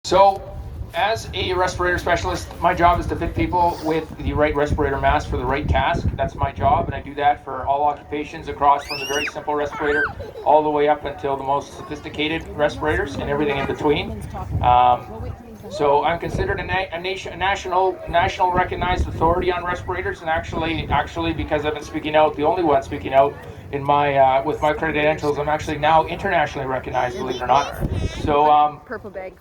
So, as a respirator specialist, my job is to fit people with the right respirator mask for the right task. That's my job, and I do that for all occupations across from the very simple respirator all the way up until the most sophisticated respirators and everything in between. So I'm considered a national recognized authority on respirators, and actually because I've been speaking out, the only one speaking out in my with my credentials, I'm actually now internationally recognized, believe it or not. So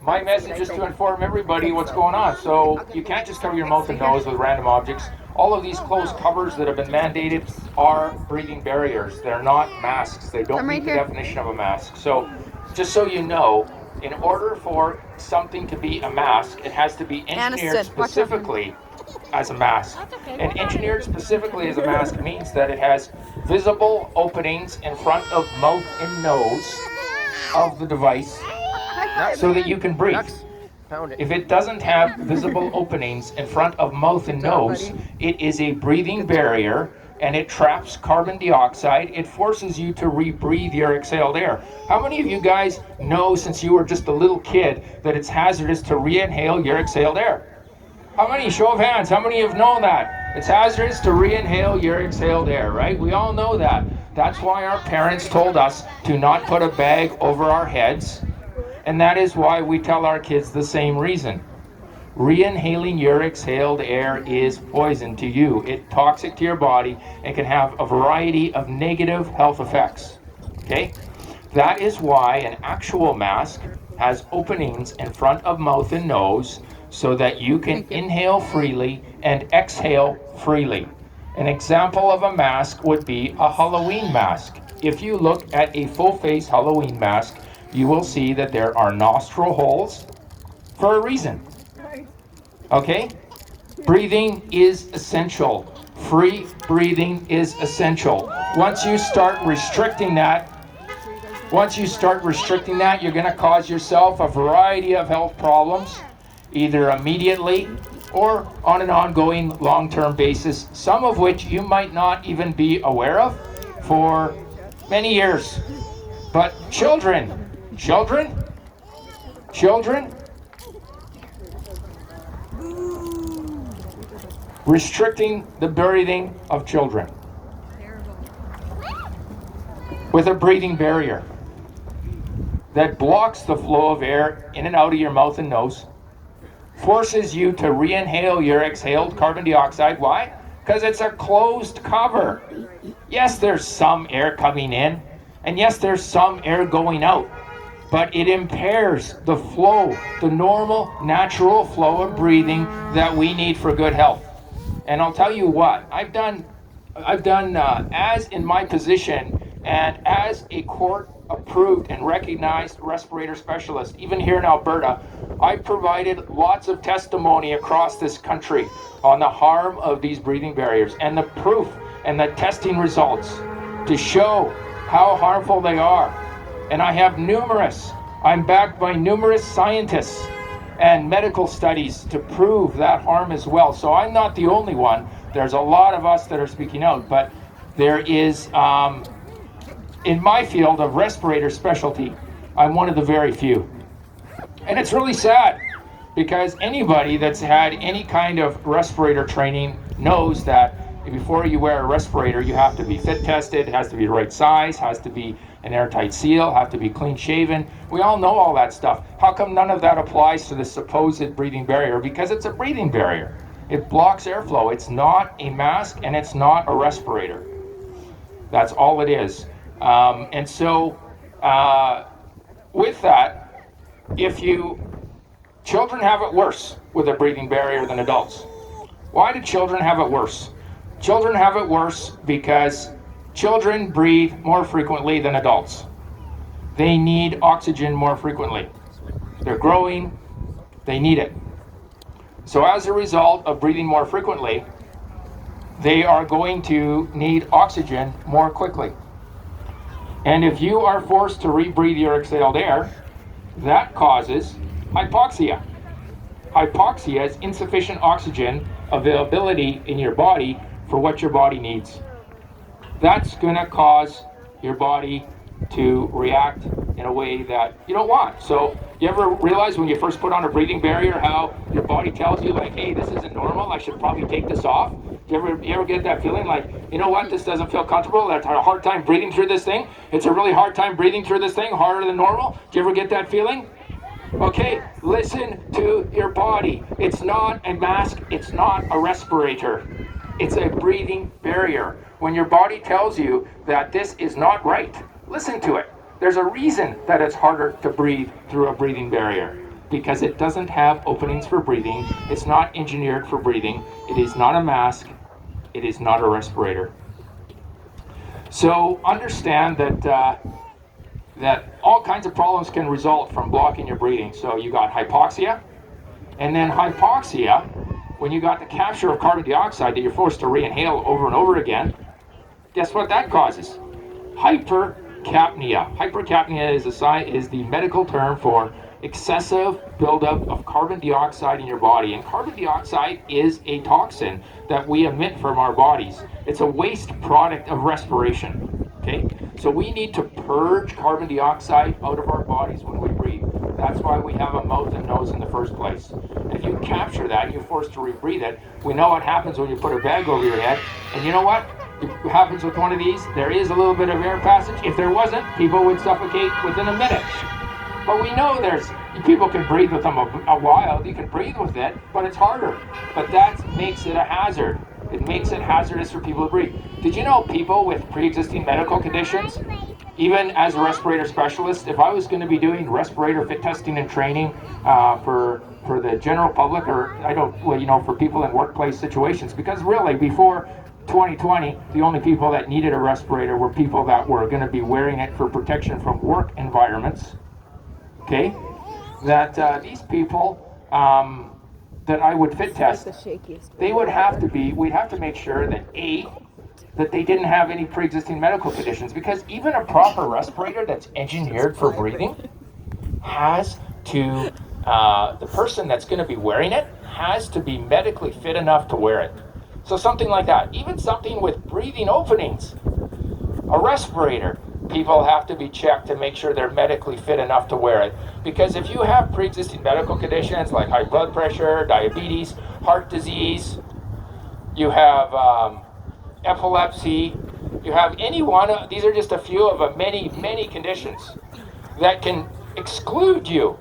my message is to inform everybody what's going on. So you can't just cover your mouth and nose with random objects. All of these closed covers that have been mandated are breathing barriers. They're not masks. They don't meet the definition of a mask. So just so you know, in order for something to be a mask, it has to be engineered specifically as a mask. And engineered specifically as a mask means that it has visible openings in front of mouth and nose of the device so that you can breathe. If it doesn't have visible openings in front of mouth and nose, it is a breathing barrier, and it traps carbon dioxide. It forces you to rebreathe your exhaled air. How many of you guys know, since you were just a little kid, that it's hazardous to re-inhale your exhaled air? How many? Show of hands. How many have known that? It's hazardous to re-inhale your exhaled air, right? We all know that. That's why our parents told us to not put a bag over our heads, and that is why we tell our kids the same reason. Re-inhaling your exhaled air is poison to you. It's toxic to your body and can have a variety of negative health effects. Okay? That is why an actual mask has openings in front of mouth and nose so that you can inhale freely and exhale freely. An example of a mask would be a Halloween mask. If you look at a full-face Halloween mask, you will see that there are nostril holes for a reason. Okay? Breathing is essential. Free breathing is essential. Once you start restricting that, you're going to cause yourself a variety of health problems, either immediately or on an ongoing long-term basis, some of which you might not even be aware of for many years. But children, restricting the breathing of children with a breathing barrier that blocks the flow of air in and out of your mouth and nose, forces you to re-inhale your exhaled carbon dioxide. Why? Because it's a closed cover. Yes, there's some air coming in, and yes, there's some air going out, but it impairs the flow, the normal, natural flow of breathing that we need for good health. And I'll tell you what, I've done as in my position and as a court-approved and recognized respirator specialist, even here in Alberta, I've provided lots of testimony across this country on the harm of these breathing barriers and the proof and the testing results to show how harmful they are. And I'm backed by numerous scientists and medical studies to prove that harm as well. So I'm not the only one. There's a lot of us that are speaking out, but there is, in my field of respirator specialty, I'm one of the very few. And it's really sad, because anybody that's had any kind of respirator training knows that before you wear a respirator, you have to be fit tested, it has to be the right size, has to be an airtight seal, have to be clean shaven. We all know all that stuff. How come none of that applies to the supposed breathing barrier? Because it's a breathing barrier. It blocks airflow. It's not a mask, and it's not a respirator. That's all it is. And so with that, children have it worse with a breathing barrier than adults. Why do children have it worse? Children have it worse because children breathe more frequently than adults. They need oxygen more frequently. They're growing, they need it. So as a result of breathing more frequently, they are going to need oxygen more quickly. And if you are forced to rebreathe your exhaled air, that causes hypoxia. Hypoxia is insufficient oxygen availability in your body for what your body needs. That's going to cause your body to react in a way that you don't want. So you ever realize when you first put on a breathing barrier how your body tells you like, hey, this isn't normal, I should probably take this off? You ever get that feeling like, you know what, this doesn't feel comfortable, I've had a hard time breathing through this thing, it's a really hard time breathing through this thing, harder than normal? Do you ever get that feeling? Okay, listen to your body. It's not a mask, it's not a respirator. It's a breathing barrier. When your body tells you that this is not right, listen to it. There's a reason that it's harder to breathe through a breathing barrier, because it doesn't have openings for breathing. It's not engineered for breathing. It is not a mask. It is not a respirator. So understand that that all kinds of problems can result from blocking your breathing. So you got hypoxia, and then hypoxia, when you got the capture of carbon dioxide that you're forced to re-inhale over and over again, guess what that causes? Hypercapnia. Hypercapnia is the medical term for excessive buildup of carbon dioxide in your body. And carbon dioxide is a toxin that we emit from our bodies. It's a waste product of respiration. Okay? So we need to purge carbon dioxide out of our bodies when we breathe. That's why we have a mouth and nose in the first place. If you capture that, you're forced to rebreathe it. We know what happens when you put a bag over your head. And you know what? It happens with one of these. There is a little bit of air passage. If there wasn't, people would suffocate within a minute. But we know people can breathe with them a while. You can breathe with it, but it's harder. But that makes it a hazard. It makes it hazardous for people to breathe. Did you know people with pre-existing medical conditions, even as a respirator specialist, if I was going to be doing respirator fit testing and training for the general public, or for people in workplace situations, because really before 2020, the only people that needed a respirator were people that were going to be wearing it for protection from work environments. Okay, that these people that I would fit test, we'd have to make sure that that they didn't have any pre-existing medical conditions, because even a proper respirator that's engineered for breathing has to, the person that's going to be wearing it has to be medically fit enough to wear it. So something like that, even something with breathing openings, a respirator, people have to be checked to make sure they're medically fit enough to wear it. Because if you have pre-existing medical conditions like high blood pressure, diabetes, heart disease, you have epilepsy, you have any one of, these are just a few of many, many conditions that can exclude you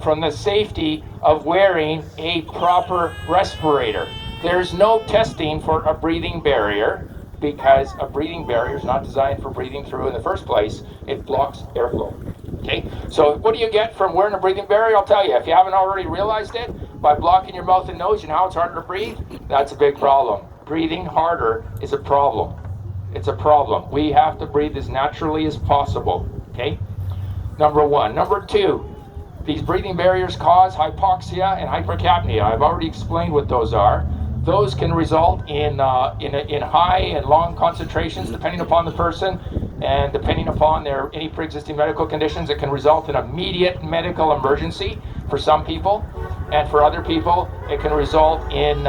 from the safety of wearing a proper respirator. There's no testing for a breathing barrier, because a breathing barrier is not designed for breathing through in the first place. It blocks airflow. Okay, so what do you get from wearing a breathing barrier? I'll tell you, if you haven't already realized it, by blocking your mouth and nose, you know how it's harder to breathe? That's a big problem. Breathing harder is a problem. It's a problem. We have to breathe as naturally as possible. Okay, number one. Number two, these breathing barriers cause hypoxia and hypercapnia. I've already explained what those are. Those can result in high and long concentrations, depending upon the person, and depending upon their any pre-existing medical conditions. It can result in immediate medical emergency for some people, and for other people, it can result in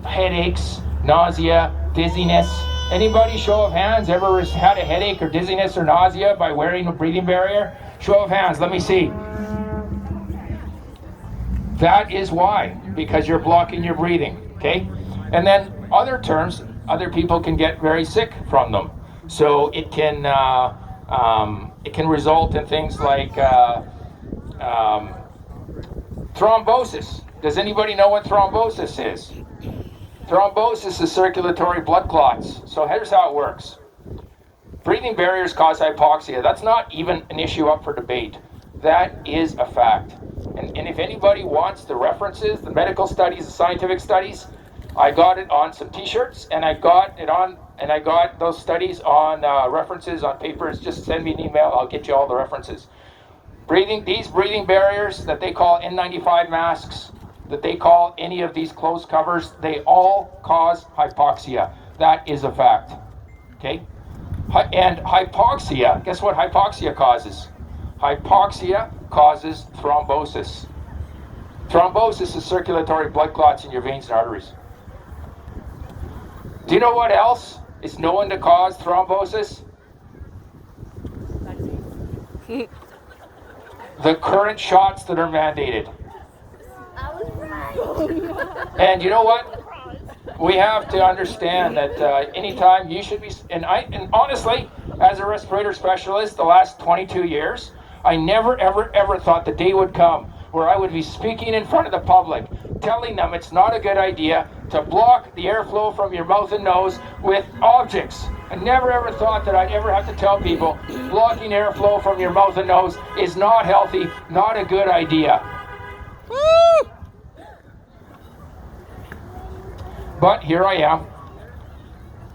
headaches, nausea, dizziness. Anybody, show of hands, ever had a headache or dizziness or nausea by wearing a breathing barrier? Show of hands, let me see. That is why, because you're blocking your breathing, okay? And then other terms, other people can get very sick from them. So it can result in things like thrombosis. Does anybody know what thrombosis is? Thrombosis is circulatory blood clots. So here's how it works. Breathing barriers cause hypoxia. That's not even an issue up for debate. That is a fact. And if anybody wants the references, the medical studies, the scientific studies, I got it on some t-shirts, and I got those studies on references on papers. Just send me an email, I'll get you all the references. These breathing barriers that they call N95 masks, that they call any of these closed covers, they all cause hypoxia. That is a fact, okay? And hypoxia, guess what hypoxia causes? Hypoxia causes thrombosis. Thrombosis is circulatory blood clots in your veins and arteries. Do you know what else is known to cause thrombosis? The current shots that are mandated. And you know what? We have to understand that anytime you should be, and honestly, as a respirator specialist, the last 22 years, I never, ever thought the day would come where I would be speaking in front of the public, telling them it's not a good idea to block the airflow from your mouth and nose with objects. I never, ever thought that I'd ever have to tell people blocking airflow from your mouth and nose is not healthy, not a good idea. Woo! But here I am,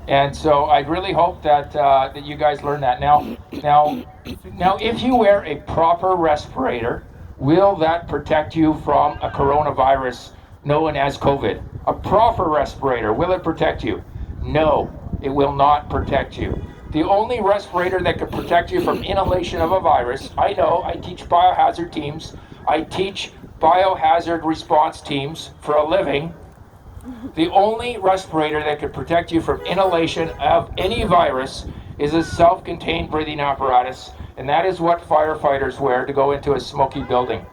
and so I really hope that that you guys learn that. Now, if you wear a proper respirator, will that protect you from a coronavirus known as COVID? A proper respirator, will it protect you? No, it will not protect you. The only respirator that can protect you from inhalation of a virus, I know, I teach biohazard teams, I teach biohazard response teams for a living. The only respirator that could protect you from inhalation of any virus is a self-contained breathing apparatus, and that is what firefighters wear to go into a smoky building.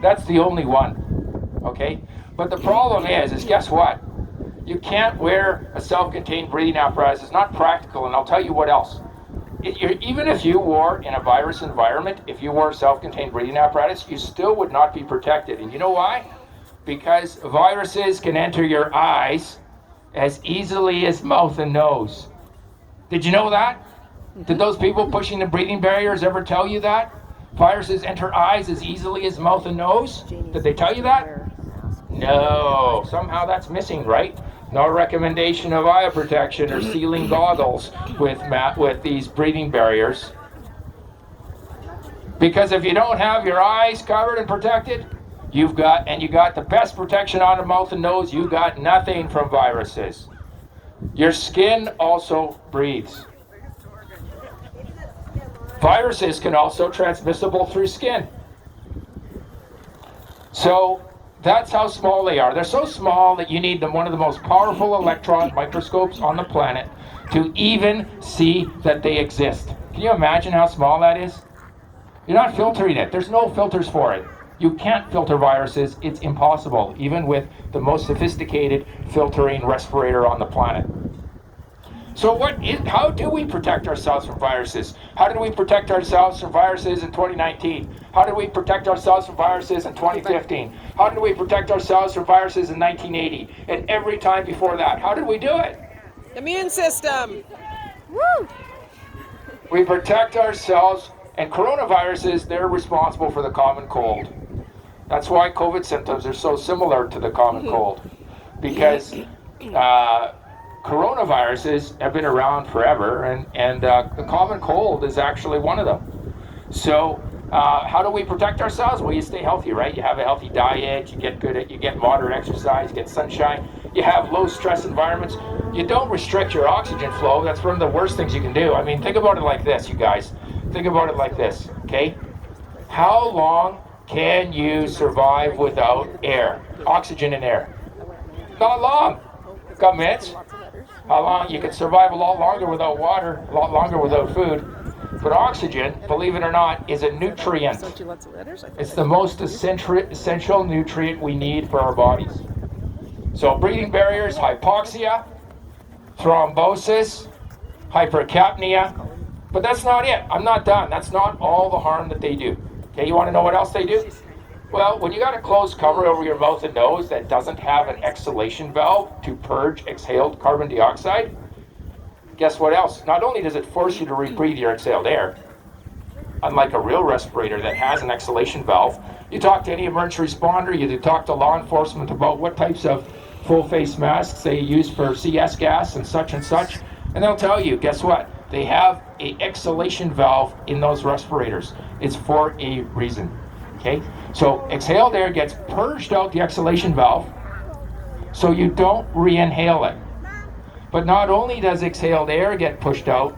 That's the only one, okay? But the problem is guess what? You can't wear a self-contained breathing apparatus. It's not practical, and I'll tell you what else. Even if you wore, in a virus environment, if you wore a self-contained breathing apparatus, you still would not be protected. And you know why? Because viruses can enter your eyes as easily as mouth and nose. Did you know that? Did those people pushing the breathing barriers ever tell you that? Viruses enter eyes as easily as mouth and nose? Did they tell you that? No. Somehow that's missing, right? No recommendation of eye protection or sealing goggles with these breathing barriers. Because if you don't have your eyes covered and protected, you got the best protection on the mouth and nose, you got nothing from viruses. Your skin also breathes. Viruses can also transmissible through skin. So that's how small they are. They're so small that you need one of the most powerful electron microscopes on the planet to even see that they exist. Can you imagine how small that is? You're not filtering it. There's no filters for it. You can't filter viruses. It's impossible, even with the most sophisticated filtering respirator on the planet. So how do we protect ourselves from viruses? How did we protect ourselves from viruses in 2019? How did we protect ourselves from viruses in 2015? How did we protect ourselves from viruses in 1980? And every time before that? How did we do it? Immune system. Woo! We protect ourselves, and coronaviruses, they're responsible for the common cold. That's why COVID symptoms are so similar to the common cold, because coronaviruses have been around forever, and the common cold is actually one of them. So how do we protect ourselves? Well, you stay healthy, right? You have a healthy diet, you get moderate exercise, you get sunshine, you have low stress environments. You don't restrict your oxygen flow. That's one of the worst things you can do. I mean, think about it like this, you guys. Think about it like this, okay? How long can you survive without air? Oxygen and air? Not long. A couple minutes. How long? You can survive a lot longer without water, a lot longer without food. But oxygen, believe it or not, is a nutrient. It's the most essential nutrient we need for our bodies. So breathing barriers, hypoxia, thrombosis, hypercapnia. But that's not it. I'm not done. That's not all the harm that they do. Okay, you want to know what else they do? Well, when you got a closed cover over your mouth and nose that doesn't have an exhalation valve to purge exhaled carbon dioxide, guess what else? Not only does it force you to rebreathe your exhaled air, unlike a real respirator that has an exhalation valve, you talk to any emergency responder, you talk to law enforcement about what types of full face masks they use for CS gas and such, and they'll tell you, guess what? They have an exhalation valve in those respirators. It's for a reason, okay? So exhaled air gets purged out the exhalation valve so you don't re-inhale it. But not only does exhaled air get pushed out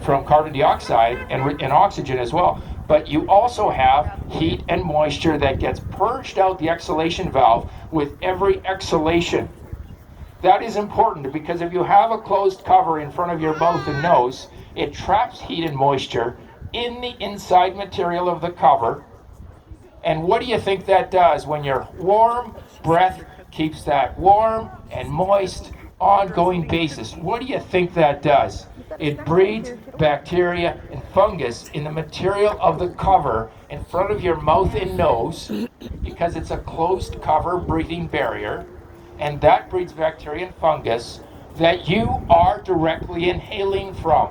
from carbon dioxide and oxygen as well, but you also have heat and moisture that gets purged out the exhalation valve with every exhalation. That is important because if you have a closed cover in front of your mouth and nose, it traps heat and moisture in the inside material of the cover. And what do you think that does when your warm breath keeps that warm and moist, ongoing basis? What do you think that does? It breeds bacteria and fungus in the material of the cover in front of your mouth and nose, because it's a closed cover breathing barrier, and that breeds bacteria and fungus that you are directly inhaling from.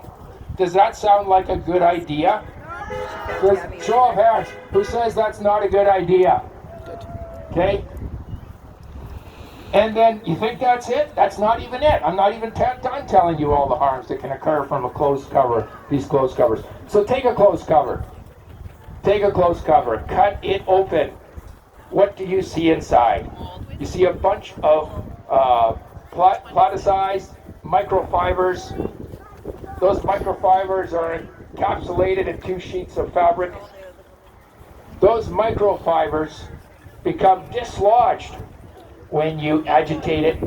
Does that sound like a good idea? Show of hands, who says that's not a good idea? Okay? And then you think that's it? That's not even it. I'm not even done telling you all the harms that can occur from a closed cover, these closed covers. So take a closed cover. Take a closed cover. Cut it open. What do you see inside? You see a bunch of plasticized microfibers. Those microfibers are encapsulated in 2 sheets of fabric. Those microfibers become dislodged when you agitate it.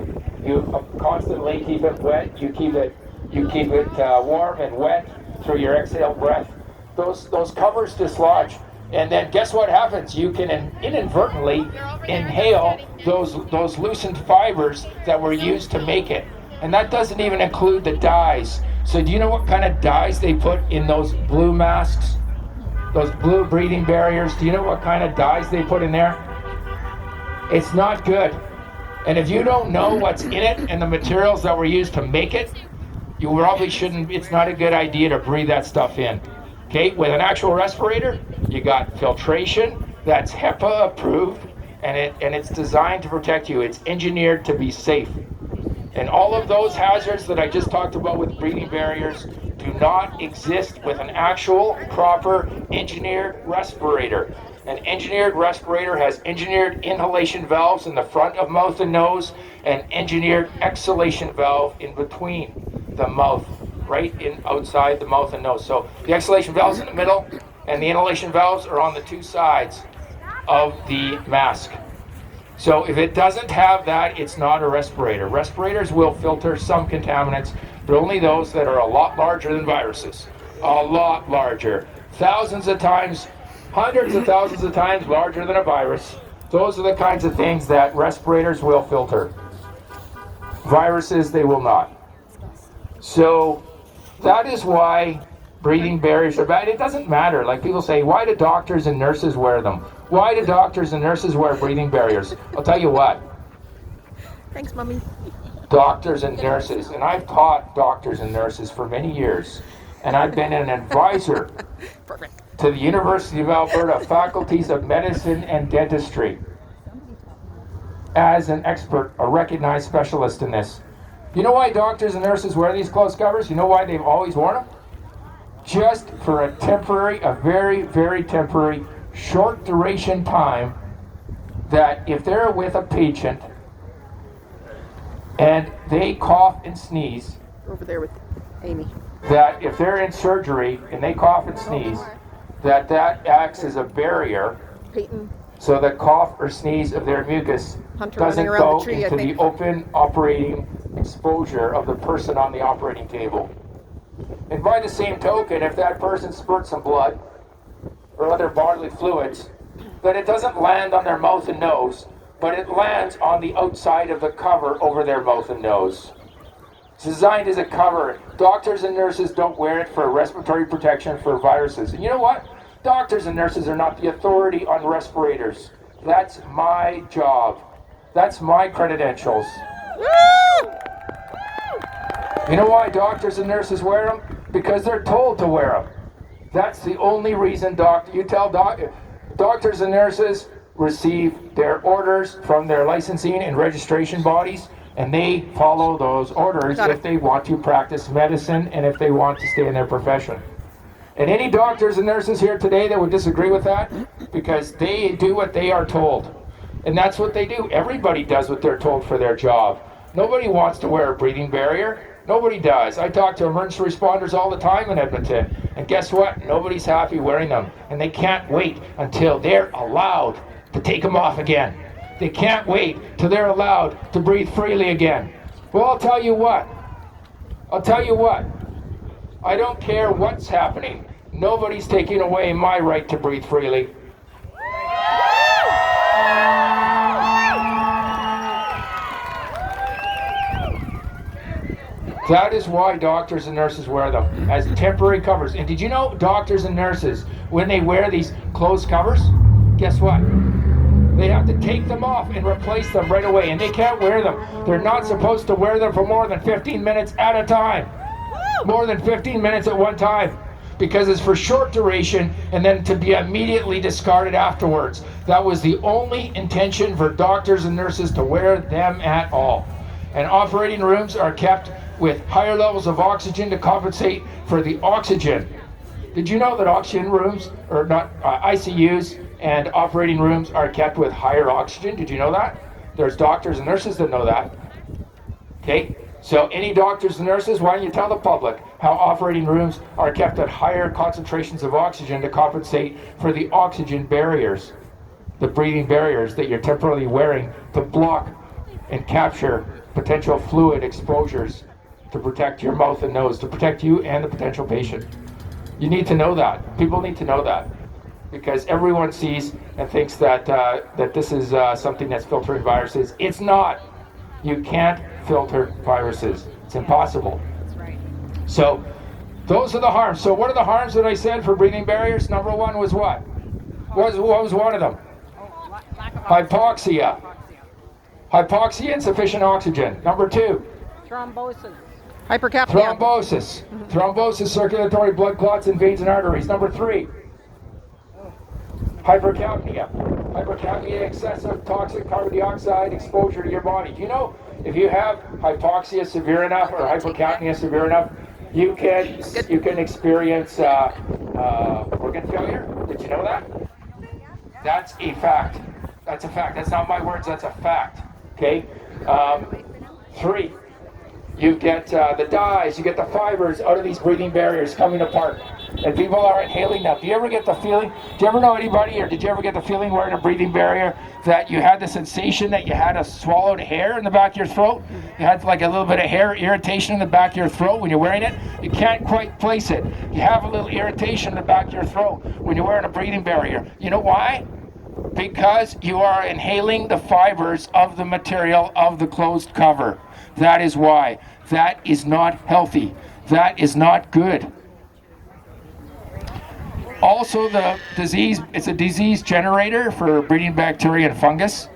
You constantly keep it wet. You keep it warm and wet through your exhale breath. Those covers dislodge, and then guess what happens? You can inadvertently inhale those loosened fibers that were used to make it, and that doesn't even include the dyes. So do you know what kind of dyes they put in those blue masks? Those blue breathing barriers? Do you know what kind of dyes they put in there? It's not good. And if you don't know what's in it and the materials that were used to make it, you probably shouldn't, it's not a good idea to breathe that stuff in. Okay, with an actual respirator, you got filtration that's HEPA approved, and it's designed to protect you. It's engineered to be safe. And all of those hazards that I just talked about with breathing barriers do not exist with an actual, proper, engineered respirator. An engineered respirator has engineered inhalation valves in the front of mouth and nose, and engineered exhalation valve in between the mouth, right in outside the mouth and nose. So the exhalation valve's in the middle, and the inhalation valves are on the 2 sides of the mask. So if it doesn't have that, it's not a respirator. Respirators will filter some contaminants, but only those that are a lot larger than viruses. A lot larger. Thousands of times, hundreds of thousands of times larger than a virus. Those are the kinds of things that respirators will filter. Viruses, they will not. So that is why breathing barriers are bad. It doesn't matter. Like people say, why do doctors and nurses wear them? Why do doctors and nurses wear breathing barriers? I'll tell you what. Thanks, Mommy. Doctors and nurses, and I've taught doctors and nurses for many years, and I've been an advisor to the University of Alberta faculties of medicine and dentistry as an expert, a recognized specialist in this. You know why doctors and nurses wear these closed covers? You know why they've always worn them? Just for a temporary, a very, very temporary, short duration time, that if they're with a patient and they cough and sneeze, Over there with Amy. that if they're in surgery and they cough and sneeze, that acts as a barrier, Peyton. so that cough or sneeze of their mucus Hunter doesn't running around go the tree, I into the think. open operating exposure of the person on the operating table. And by the same token, if that person spurts some blood or other bodily fluids, then it doesn't land on their mouth and nose, but it lands on the outside of the cover over their mouth and nose. It's designed as a cover. Doctors and nurses don't wear it for respiratory protection for viruses. And you know what? Doctors and nurses are not the authority on respirators. That's my job. That's my credentials. Woo! You know why doctors and nurses wear them? Because they're told to wear them. That's the only reason doctors and nurses receive their orders from their licensing and registration bodies, and they follow those orders if they want to practice medicine and if they want to stay in their profession. And any doctors and nurses here today that would disagree with that, because they do what they are told. And that's what they do. Everybody does what they're told for their job. Nobody wants to wear a breathing barrier. Nobody does. I talk to emergency responders all the time in Edmonton, and guess what? Nobody's happy wearing them, and they can't wait until they're allowed to take them off again. They can't wait till they're allowed to breathe freely again. Well, I'll tell you what. I don't care what's happening. Nobody's taking away my right to breathe freely. That is why doctors and nurses wear them as temporary covers. And did you know doctors and nurses, when they wear these closed covers, guess what? They have to take them off and replace them right away. And they can't wear them. They're not supposed to wear them for more than 15 minutes at a time. More than 15 minutes at one time. Because it's for short duration and then to be immediately discarded afterwards. That was the only intention for doctors and nurses to wear them at all. And operating rooms are kept with higher levels of oxygen to compensate for the oxygen. Did you know that oxygen rooms, or not, ICUs and operating rooms are kept with higher oxygen? Did you know that? There's doctors and nurses that know that. Okay, so any doctors and nurses, why don't you tell the public how operating rooms are kept at higher concentrations of oxygen to compensate for the oxygen barriers, the breathing barriers that you're temporarily wearing to block and capture potential fluid exposures, to protect your mouth and nose, to protect you and the potential patient. You need to know that. People need to know that, because everyone sees and thinks that that this is something that's filtering viruses. It's not. You can't filter viruses. It's impossible. That's right. So those are the harms. So what are the harms that I said for breathing barriers? Number one was what? What was one of them? Hypoxia. Hypoxia, insufficient oxygen. Number two? Thrombosis. Hypercapnia. Thrombosis. Thrombosis, circulatory blood clots in veins and arteries. Number three? Hypercapnia. Hypercapnia, excessive toxic carbon dioxide exposure to your body. Do you know if you have hypoxia severe enough or hypercapnia severe enough, you can experience organ failure? Did you know that? That's a fact. That's a fact. That's not my words. That's a fact. Okay. Three. You get the dyes, you get the fibers out of these breathing barriers coming apart, and people are inhaling them. Do you ever get the feeling, do you ever know anybody, or did you ever get the feeling wearing a breathing barrier that you had the sensation that you had a swallowed hair in the back of your throat? You had like a little bit of hair irritation in the back of your throat when you're wearing it? You can't quite place it. You have a little irritation in the back of your throat when you're wearing a breathing barrier. You know why? Because you are inhaling the fibers of the material of the closed cover. That is why. That is not healthy. That is not good. Also, the disease, it's a disease generator for breeding bacteria and fungus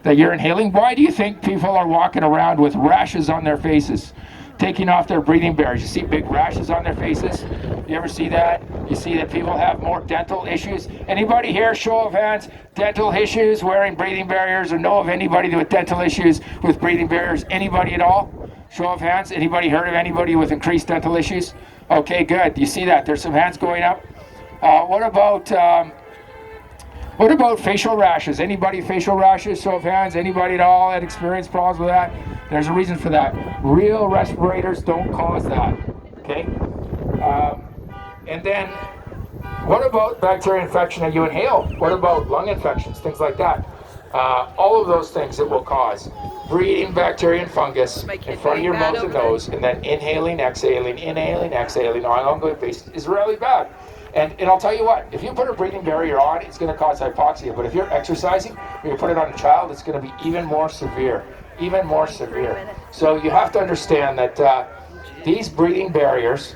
that you're inhaling. Why do you think people are walking around with rashes on their faces, taking off their breathing barriers? You see big rashes on their faces? You ever see that? You see that people have more dental issues? Anybody here, show of hands, dental issues wearing breathing barriers, or know of anybody with dental issues with breathing barriers? Anybody at all? Show of hands. Anybody heard of anybody with increased dental issues? Okay, good. You see that? There's some hands going up. What about facial rashes? Anybody facial rashes? Show of hands. Anybody at all that experienced problems with that? There's a reason for that. Real respirators don't cause that. Okay. And then, what about bacteria infection that you inhale? What about lung infections, things like that? All of those things that will cause breeding bacteria and fungus in front of your mouth and nose, and then inhaling, exhaling on an ongoing basis is really bad. And I'll tell you what, if you put a breathing barrier on, it's going to cause hypoxia. But if you're exercising, or you put it on a child, it's going to be even more severe. Even more severe. So you have to understand that these breathing barriers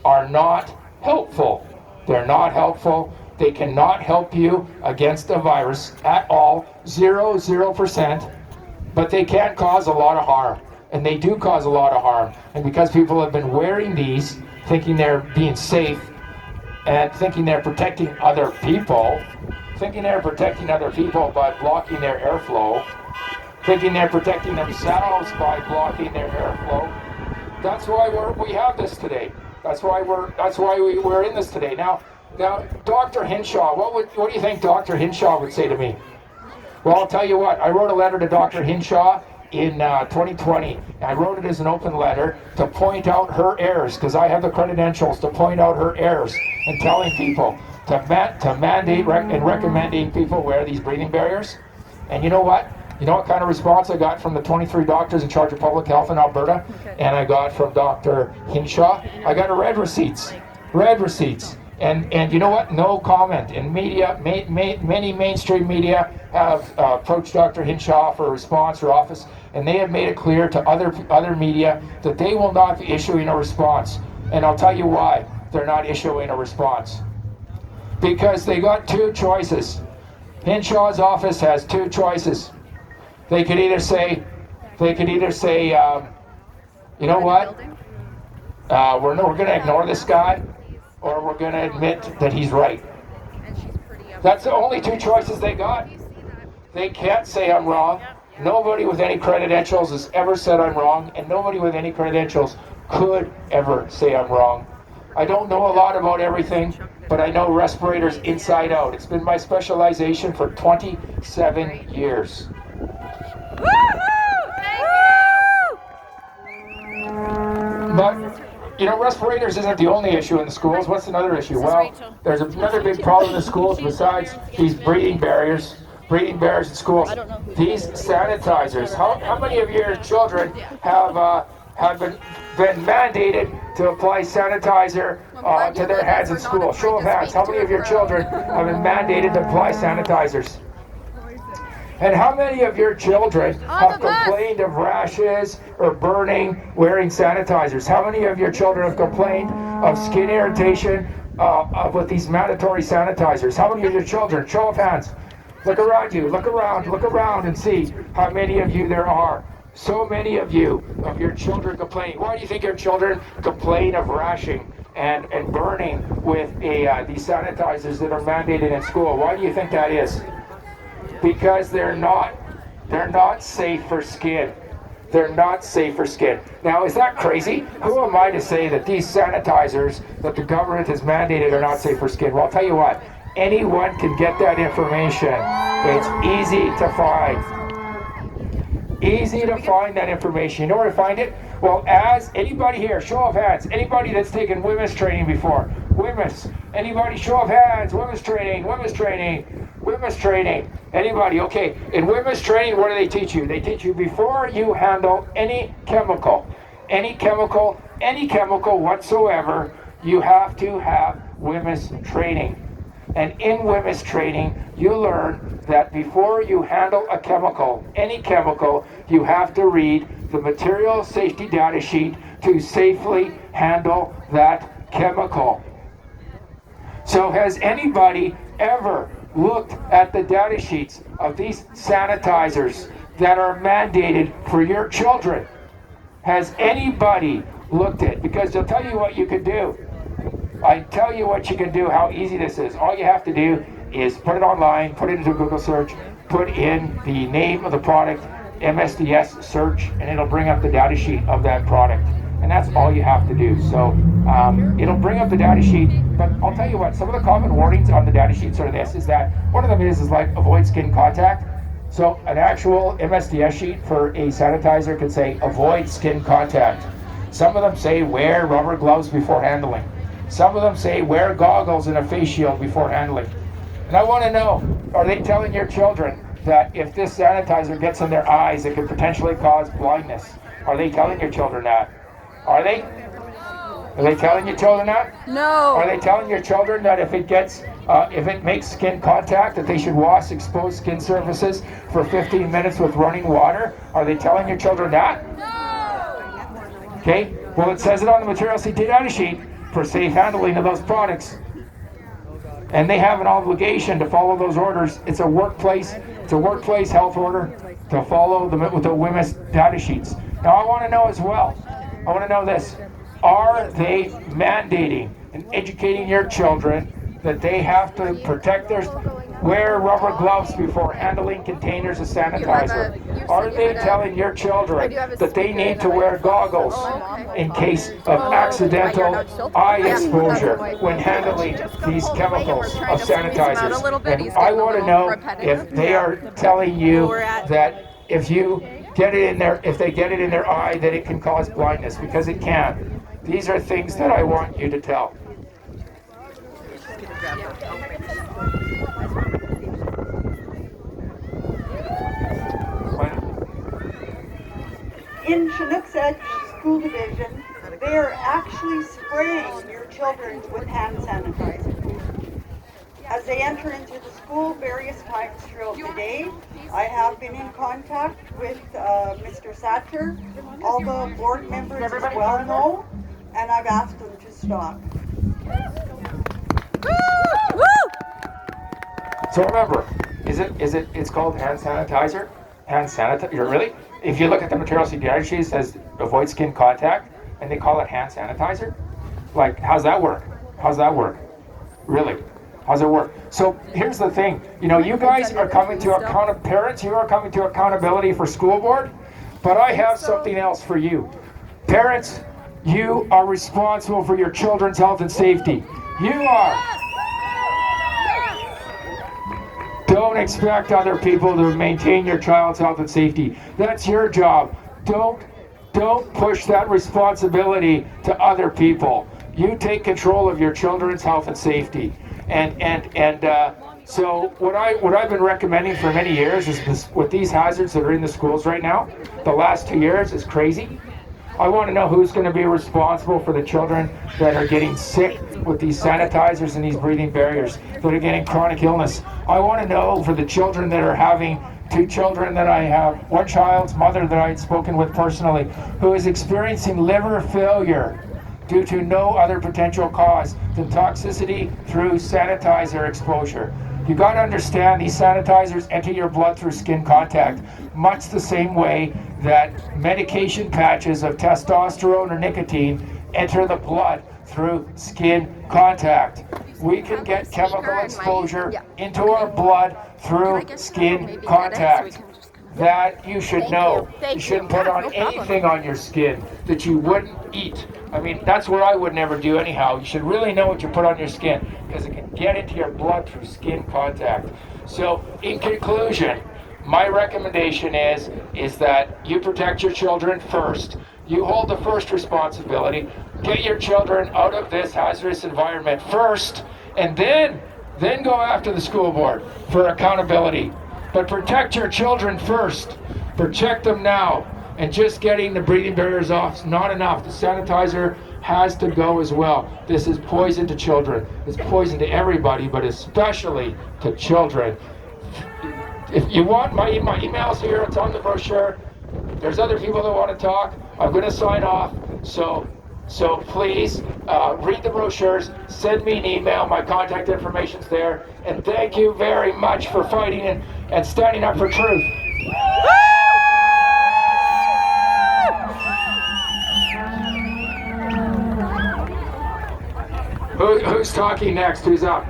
are not helpful. They're not helpful. They cannot help you against a virus at all, 0%, but they can cause a lot of harm, and they do cause a lot of harm. And because people have been wearing these, thinking they're being safe, and thinking they're protecting other people by blocking their airflow, thinking they're protecting themselves by blocking their airflow, that's why we have this today. That's why we're in this today. Now, Dr. Hinshaw, what do you think Dr. Hinshaw would say to me? Well, I'll tell you what. I wrote a letter to Dr. Hinshaw in 2020. And I wrote it as an open letter to point out her errors, because I have the credentials to point out her errors and telling people to mandate and recommending people wear these breathing barriers. And you know what? You know what kind of response I got from the 23 doctors in charge of public health in Alberta? Okay. And I got from Dr. Hinshaw? I got read receipts. And you know what? No comment. And media, many mainstream media have approached Dr. Hinshaw for a response or office, and they have made it clear to other media that they will not be issuing a response. And I'll tell you why they're not issuing a response. Because they got two choices. Hinshaw's office has two choices. They could either say, you know what? We're going to ignore this guy, or we're going to admit that he's right. That's the only two choices they got. They can't say I'm wrong. Nobody with any credentials has ever said I'm wrong, and nobody with any credentials could ever say I'm wrong. I don't know a lot about everything, but I know respirators inside out. It's been my specialization for 27 years. But, you know, respirators isn't the only issue in the schools. What's another issue? Well, there's another big problem in the schools besides these breathing barriers in schools. These sanitizers. How many of your children have been mandated to apply sanitizer to their hands in school? Show of hands. How many of your children have been mandated to apply sanitizers? And how many of your children have complained of rashes or burning wearing sanitizers? How many of your children have complained of skin irritation with these mandatory sanitizers? How many of your children? Show of hands. Look around you. Look around and see how many of you there are. So many of you, of your children complaining. Why do you think your children complain of rashing and burning with these sanitizers that are mandated in school? Why do you think that is? Because they're not safe for skin. They're not safe for skin. Now, is that crazy? Who am I to say that these sanitizers that the government has mandated are not safe for skin? Well, I'll tell you what, anyone can get that information. It's easy to find. Easy to find that information. You know where to find it? Well, as anybody here, show of hands, anybody that's taken women's training before. Women's. Anybody, show of hands, women's training. Anybody? Okay. In women's training, what do they teach you? They teach you before you handle any chemical whatsoever, you have to have women's training. And in women's training, you learn that before you handle a chemical, any chemical, you have to read the material safety data sheet to safely handle that chemical. So has anybody ever looked at the data sheets of these sanitizers that are mandated for your children? Has anybody looked at it? Because they'll tell you what you can do. I tell you what you can do, how easy this is. All you have to do is put it online, put it into a Google search, put in the name of the product, MSDS search, and it'll bring up the data sheet of that product. And that's all you have to do. So it'll bring up the data sheet, but I'll tell you what, some of the common warnings on the data sheets are this, is that one of them is like avoid skin contact. So an actual MSDS sheet for a sanitizer could say avoid skin contact. Some of them say wear rubber gloves before handling. Some of them say wear goggles and a face shield before handling. And I want to know, are they telling your children that if this sanitizer gets in their eyes, it could potentially cause blindness? Are they telling your children that? Are they? Are they telling your children that? No. Are they telling your children that if it makes skin contact, that they should wash exposed skin surfaces for 15 minutes with running water? Are they telling your children that? No. Okay. Well, it says it on the material safety data sheet for safe handling of those products. And they have an obligation to follow those orders. It's a workplace health order to follow the women's data sheets. Now I want to know as well, I want to know this, are they mandating and educating your children that they have to protect wear rubber gloves before handling containers of sanitizer? Are they telling your children that they need to wear goggles in case of accidental eye exposure when handling these chemicals of sanitizers? And I want to know if they are telling you that if they get it in their eye, that it can cause blindness, because it can. These are things that I want you to tell. In Chinook Edge School Division, they are actually spraying your children with hand sanitizer as they enter into the school various times throughout the day. I have been in contact with Mr. Satcher. All the board members as well know, and I've asked them to stop. So remember, it's called hand sanitizer? Hand sanitizer, really? If you look at the material CDI sheet, it says avoid skin contact, and they call it hand sanitizer? Like, how's that work? How's that work? Really? How's it work? So here's the thing, you know, you guys are coming to parents, you are coming to accountability for school board, but I have something else for you. Parents, you are responsible for your children's health and safety. You are. Don't expect other people to maintain your child's health and safety. That's your job. Don't push that responsibility to other people. You take control of your children's health and safety. So what I've been recommending for many years is this, with these hazards that are in the schools right now, the last 2 years is crazy. I want to know who's going to be responsible for the children that are getting sick with these sanitizers and these breathing barriers, that are getting chronic illness. I want to know for the children that are having, 2 children that I have, one child's mother that I had spoken with personally, who is experiencing liver failure due to no other potential cause than toxicity through sanitizer exposure. You got to understand, these sanitizers enter your blood through skin contact, much the same way that medication patches of testosterone or nicotine enter the blood through skin contact. We can get chemical exposure into our blood through skin contact. That you should know. You shouldn't put on anything on your skin that you wouldn't eat. I mean, that's what I would never do anyhow. You should really know what you put on your skin, because it can get into your blood through skin contact. So, in conclusion, my recommendation is that you protect your children first. You hold the first responsibility. Get your children out of this hazardous environment first, and then go after the school board for accountability. But protect your children first. Protect them now. And just getting the breathing barriers off is not enough. The sanitizer has to go as well. This is poison to children. It's poison to everybody, but especially to children. If you want my email's here, it's on the brochure. There's other people that want to talk. I'm going to sign off. So please read the brochures, send me an email, my contact information's there, and thank you very much for fighting and standing up for truth. Who's talking next? Who's up?